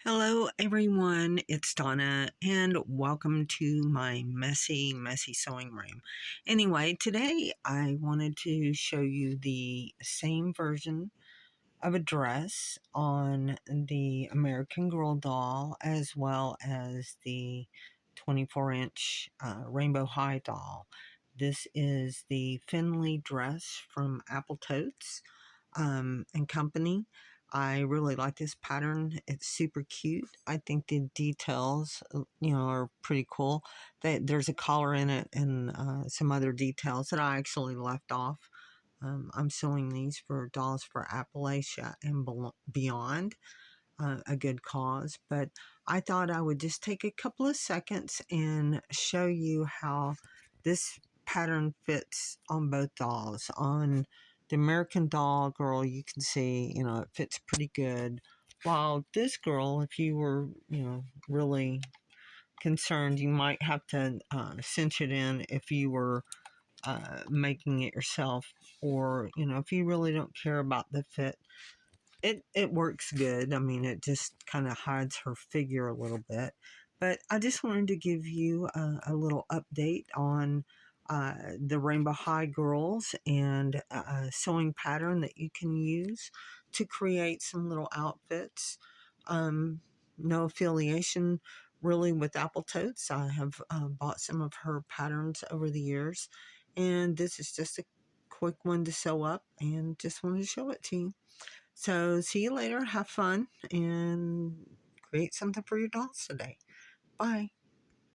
Hello, everyone. It's Donna, and welcome to my messy sewing room. Anyway, today I wanted to show you the same version of a dress on the American Girl doll as well as the 24-inch Rainbow High doll. This is the Finley dress from Appletotes and Company. I really like this pattern. It's super cute. I think the details, are pretty cool. There's a collar in it and some other details that I actually left off. I'm sewing these for Dolls for Appalachia and beyond, a good cause. But I thought I would just take a couple of seconds and show you how this pattern fits on both dolls. On the American Doll girl, you can see, it fits pretty good. While this girl, if you were, really concerned, you might have to cinch it in if you were making it yourself, or if you really don't care about the fit. It works good. I mean, it just kind of hides her figure a little bit. But I just wanted to give you a little update on the Rainbow High girls and a sewing pattern that you can use to create some little outfits. No affiliation really with Appletotes. I have bought some of her patterns over the years, and this is just a quick one to sew up, and just wanted to show it to you. So see you later. Have fun and create something for your dolls today. Bye.